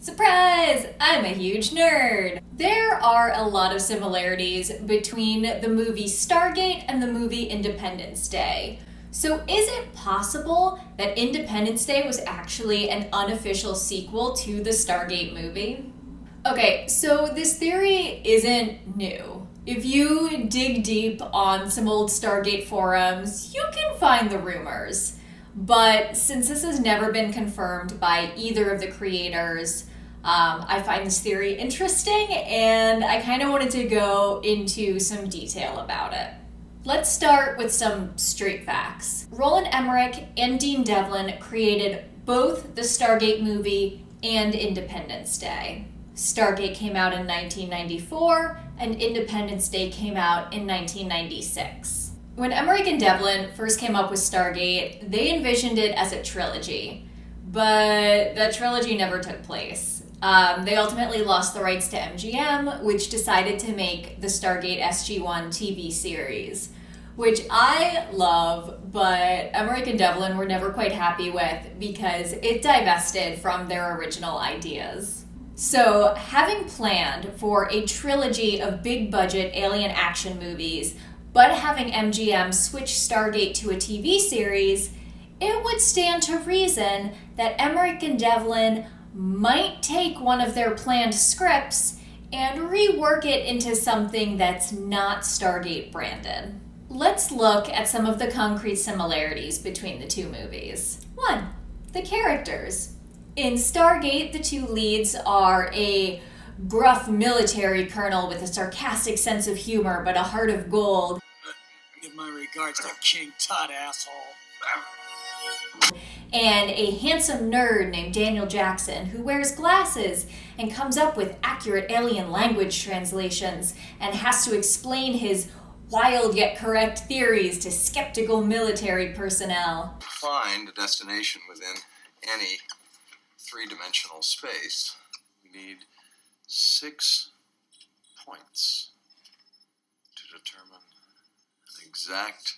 Surprise! I'm a huge nerd! There are a lot of similarities between the movie Stargate and the movie Independence Day. So is it possible that Independence Day was actually an unofficial sequel to the Stargate movie? Okay, so this theory isn't new. If you dig deep on some old Stargate forums, you can find the rumors. But since this has never been confirmed by either of the creators, I find this theory interesting and I kind of wanted to go into some detail about it. Let's start with some straight facts. Roland Emmerich and Dean Devlin created both the Stargate movie and Independence Day. Stargate came out in 1994 and Independence Day came out in 1996. When Emmerich and Devlin first came up with Stargate, they envisioned it as a trilogy, but that trilogy never took place. They ultimately lost the rights to MGM, which decided to make the Stargate SG-1 TV series, which I love, but Emmerich and Devlin were never quite happy with because it divested from their original ideas. So, having planned for a trilogy of big-budget alien action movies, but having MGM switch Stargate to a TV series, it would stand to reason that Emmerich and Devlin might take one of their planned scripts and rework it into something that's not Stargate branded. Let's look at some of the concrete similarities between the two movies. 1. The characters. In Stargate, the two leads are a gruff military colonel with a sarcastic sense of humor but a heart of gold. Give my regards to King Tut, asshole. And a handsome nerd named Daniel Jackson who wears glasses and comes up with accurate alien language translations and has to explain his wild yet correct theories to skeptical military personnel. Find a destination within any three-dimensional space. We need 6 points to determine an exact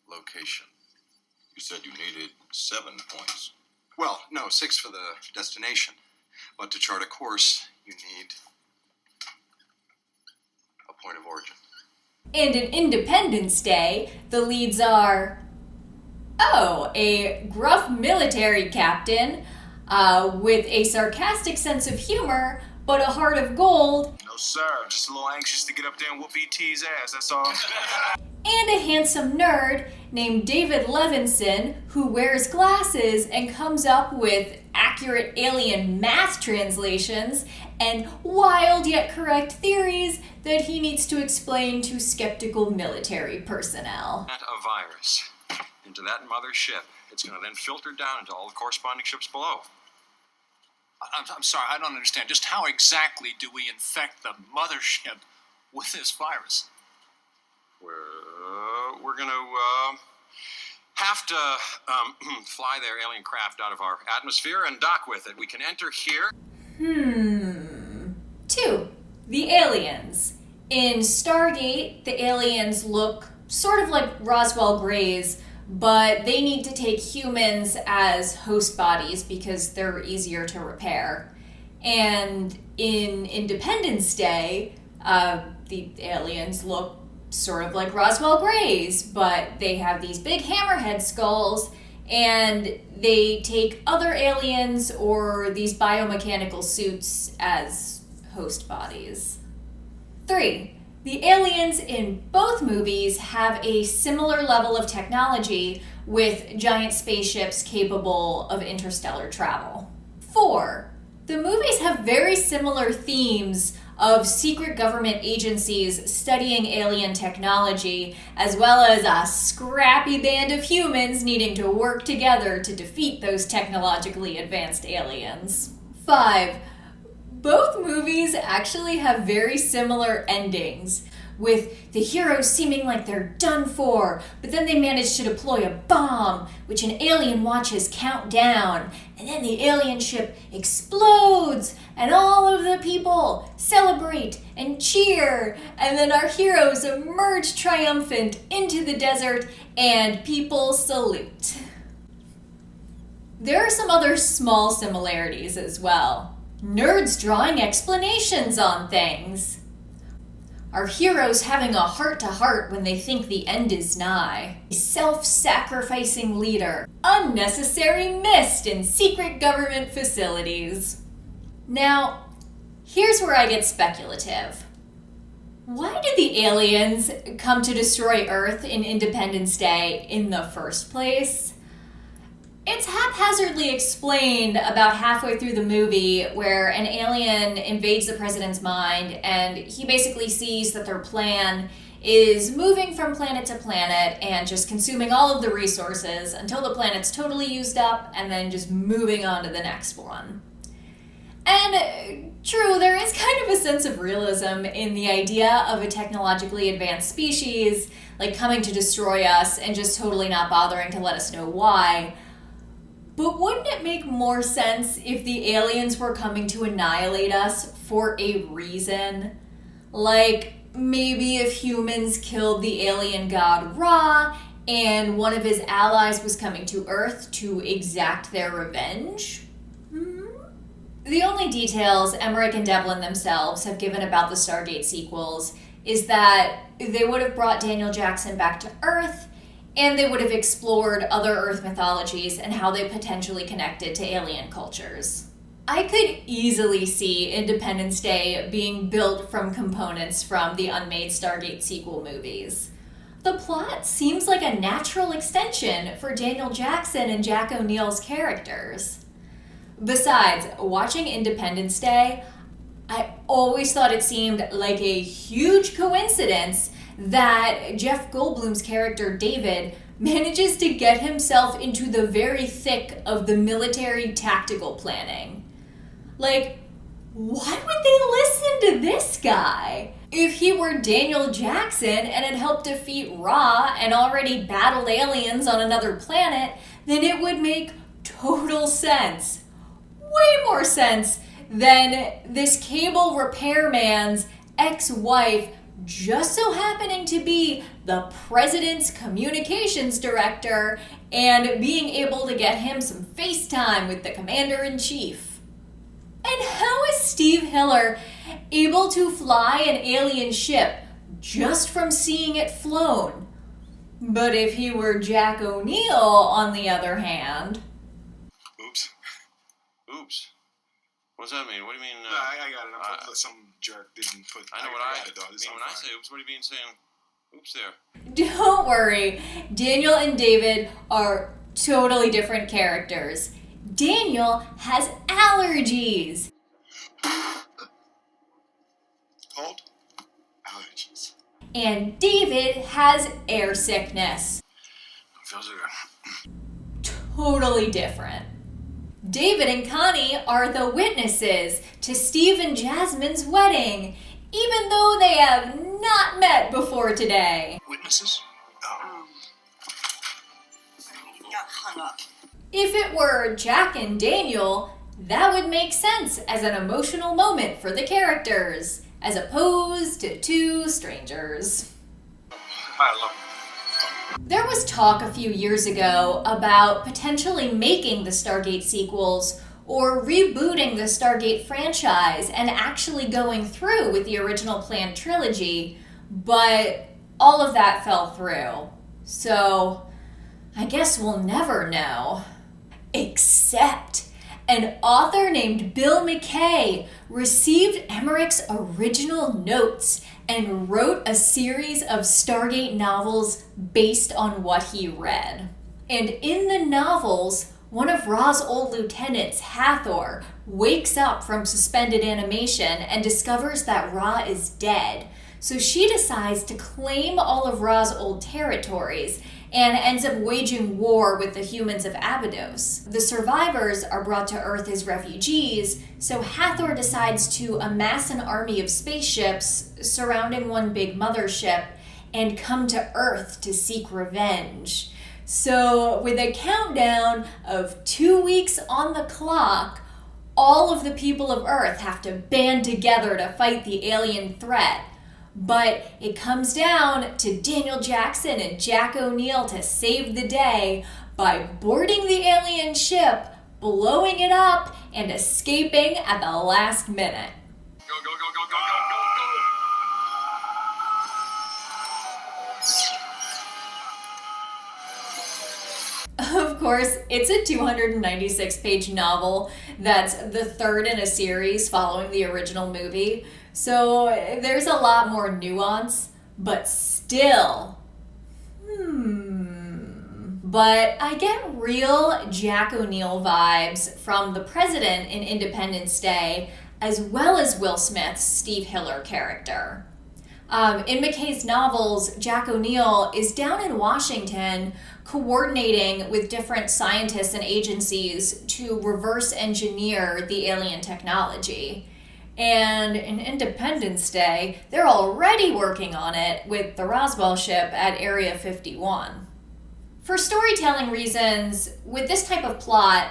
location. You said you needed 7 points. Well, no, 6 for the destination. But to chart a course, you need a point of origin. And in Independence Day, the leads are, a gruff military captain with a sarcastic sense of humor, but a heart of gold. No, sir. Just a little anxious to get up there and whoop E.T.'s ass, that's all. And a handsome nerd named David Levinson who wears glasses and comes up with accurate alien math translations and wild yet correct theories that he needs to explain to skeptical military personnel. A virus into that mother ship. It's going to then filter down into all the corresponding ships below. I'm sorry, I don't understand. Just how exactly do we infect the mothership with this virus? We're going to have to fly their alien craft out of our atmosphere and dock with it. We can enter here. 2. The aliens. In Stargate, the aliens look sort of like Roswell Greys, but they need to take humans as host bodies because they're easier to repair. And in Independence Day, the aliens look sort of like Roswell Greys, but they have these big hammerhead skulls, and they take other aliens or these biomechanical suits as host bodies. 3. The aliens in both movies have a similar level of technology with giant spaceships capable of interstellar travel. 4. The movies have very similar themes of secret government agencies studying alien technology, as well as a scrappy band of humans needing to work together to defeat those technologically advanced aliens. 5. Both movies actually have very similar endings, with the heroes seeming like they're done for, but then they manage to deploy a bomb, which an alien watches count down, and then the alien ship explodes, and all of the people celebrate and cheer, and then our heroes emerge triumphant into the desert, and people salute. There are some other small similarities as well. Nerds drawing explanations on things. Our heroes having a heart-to-heart when they think the end is nigh. A self-sacrificing leader. Unnecessary mist in secret government facilities. Now, here's where I get speculative. Why did the aliens come to destroy Earth in Independence Day in the first place? It's haphazardly explained about halfway through the movie where an alien invades the president's mind and he basically sees that their plan is moving from planet to planet and just consuming all of the resources until the planet's totally used up and then just moving on to the next one. And true, there is kind of a sense of realism in the idea of a technologically advanced species like coming to destroy us and just totally not bothering to let us know why. But wouldn't it make more sense if the aliens were coming to annihilate us for a reason? Like, maybe if humans killed the alien god Ra, and one of his allies was coming to Earth to exact their revenge? The only details Emmerich and Devlin themselves have given about the Stargate sequels is that they would have brought Daniel Jackson back to Earth, and they would have explored other Earth mythologies and how they potentially connected to alien cultures. I could easily see Independence Day being built from components from the unmade Stargate sequel movies. The plot seems like a natural extension for Daniel Jackson and Jack O'Neill's characters. Besides, watching Independence Day, I always thought it seemed like a huge coincidence that Jeff Goldblum's character David manages to get himself into the very thick of the military tactical planning. Like, why would they listen to this guy? If he were Daniel Jackson and had helped defeat Ra and already battled aliens on another planet, then it would make total sense. Way more sense than this cable repairman's ex-wife just so happening to be the president's communications director and being able to get him some FaceTime with the commander-in-chief. And how is Steve Hiller able to fly an alien ship just from seeing it flown? But if he were Jack O'Neill, on the other hand... Oops. What does that mean? What do you mean? I got it. Some jerk didn't put... I know what I got it, though. mean when I say oops, what do you mean saying oops there? Don't worry. Daniel and David are totally different characters. Daniel has allergies. Cold? Allergies. And David has air sickness. Feels good. Totally different. David and Connie are the witnesses to Steve and Jasmine's wedding, even though they have not met before today. Witnesses? You got hung up. If it were Jack and Daniel, that would make sense as an emotional moment for the characters, as opposed to two strangers. I love it. There was talk a few years ago about potentially making the Stargate sequels or rebooting the Stargate franchise and actually going through with the original planned trilogy, but all of that fell through. So I guess we'll never know. Except an author named Bill McKay received Emmerich's original notes and wrote a series of Stargate novels based on what he read. And in the novels, one of Ra's old lieutenants, Hathor, wakes up from suspended animation and discovers that Ra is dead. So she decides to claim all of Ra's old territories and ends up waging war with the humans of Abydos. The survivors are brought to Earth as refugees, so Hathor decides to amass an army of spaceships surrounding one big mothership and come to Earth to seek revenge. So with a countdown of 2 weeks on the clock, all of the people of Earth have to band together to fight the alien threat. But it comes down to Daniel Jackson and Jack O'Neill to save the day by boarding the alien ship, blowing it up and escaping at the last minute. Go, go, go, go, go, go, go, go! Of course, it's a 296-page novel that's the third in a series following the original movie, so there's a lot more nuance, but still, But I get real Jack O'Neill vibes from the president in Independence Day, as well as Will Smith's Steve Hiller character. In McKay's novels, Jack O'Neill is down in Washington coordinating with different scientists and agencies to reverse engineer the alien technology. And in Independence Day, they're already working on it with the Roswell ship at Area 51. For storytelling reasons, with this type of plot,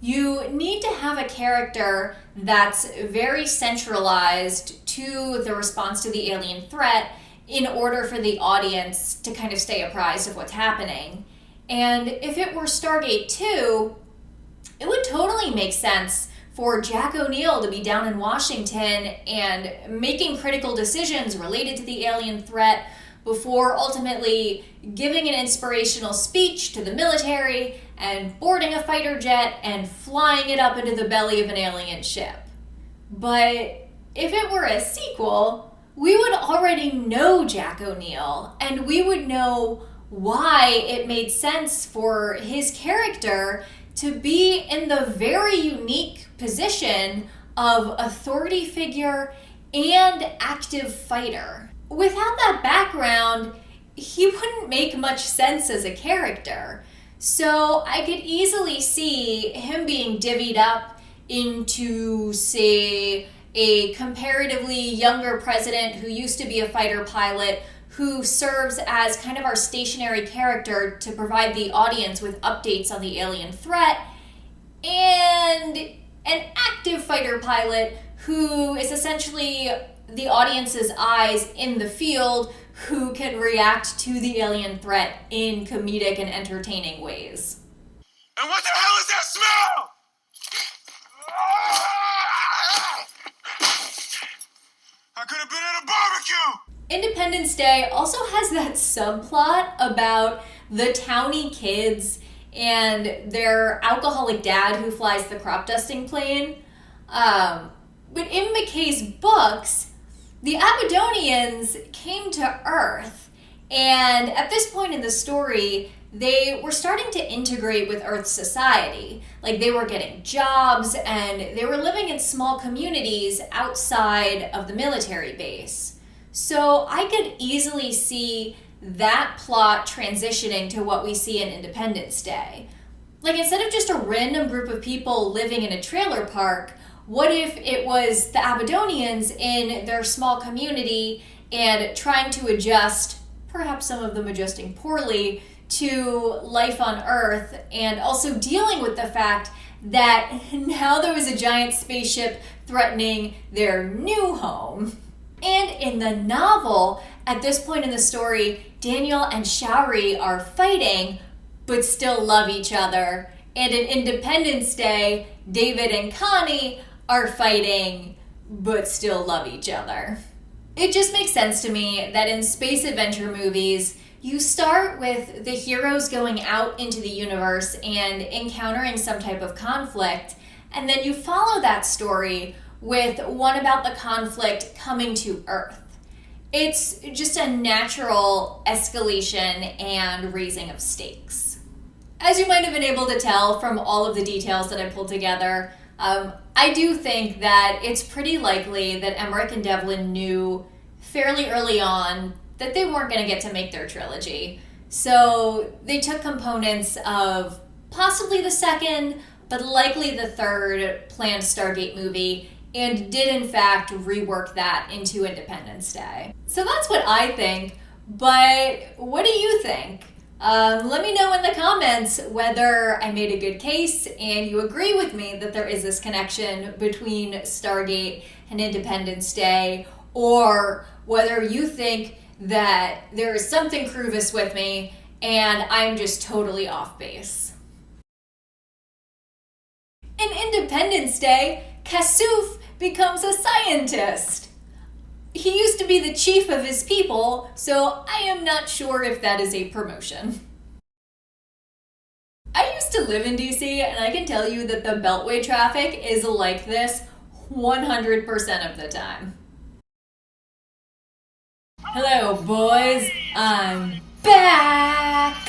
you need to have a character that's very centralized to the response to the alien threat in order for the audience to kind of stay apprised of what's happening. And if it were Stargate 2, it would totally make sense for Jack O'Neill to be down in Washington and making critical decisions related to the alien threat before ultimately giving an inspirational speech to the military and boarding a fighter jet and flying it up into the belly of an alien ship. But if it were a sequel, we would already know Jack O'Neill, and we would know why it made sense for his character to be in the very unique position of authority figure and active fighter. Without that background, he wouldn't make much sense as a character. So I could easily see him being divvied up into, say, a comparatively younger president who used to be a fighter pilot who serves as kind of our stationary character to provide the audience with updates on the alien threat, and an active fighter pilot who is essentially the audience's eyes in the field who can react to the alien threat in comedic and entertaining ways. And what the hell is that smell? I could have been at a barbecue! Independence Day also has that subplot about the townie kids and their alcoholic dad who flies the crop dusting plane. But in McKay's books, the Aberdonians came to Earth, and at this point in the story, they were starting to integrate with Earth's society. Like, they were getting jobs, and they were living in small communities outside of the military base. So I could easily see that plot transitioning to what we see in Independence Day. Like, instead of just a random group of people living in a trailer park, what if it was the Aberdonians in their small community and trying to adjust, perhaps some of them adjusting poorly, to life on Earth, and also dealing with the fact that now there was a giant spaceship threatening their new home. And in the novel, at this point in the story, Daniel and Shari are fighting, but still love each other. And in Independence Day, David and Connie are fighting, but still love each other. It just makes sense to me that in space adventure movies, you start with the heroes going out into the universe and encountering some type of conflict, and then you follow that story with one about the conflict coming to Earth. It's just a natural escalation and raising of stakes. As you might have been able to tell from all of the details that I pulled together, I do think that it's pretty likely that Emmerich and Devlin knew fairly early on that they weren't going to get to make their trilogy. So they took components of possibly the second, but likely the third planned Stargate movie and did in fact rework that into Independence Day. So that's what I think, but what do you think? Let me know in the comments whether I made a good case and you agree with me that there is this connection between Stargate and Independence Day, or whether you think that there is something Cruvus with me and I'm just totally off base. In Independence Day, Kasuf becomes a scientist. He used to be the chief of his people, so I am not sure if that is a promotion. I used to live in DC, and I can tell you that the Beltway traffic is like this 100% of the time. Hello, boys. I'm back!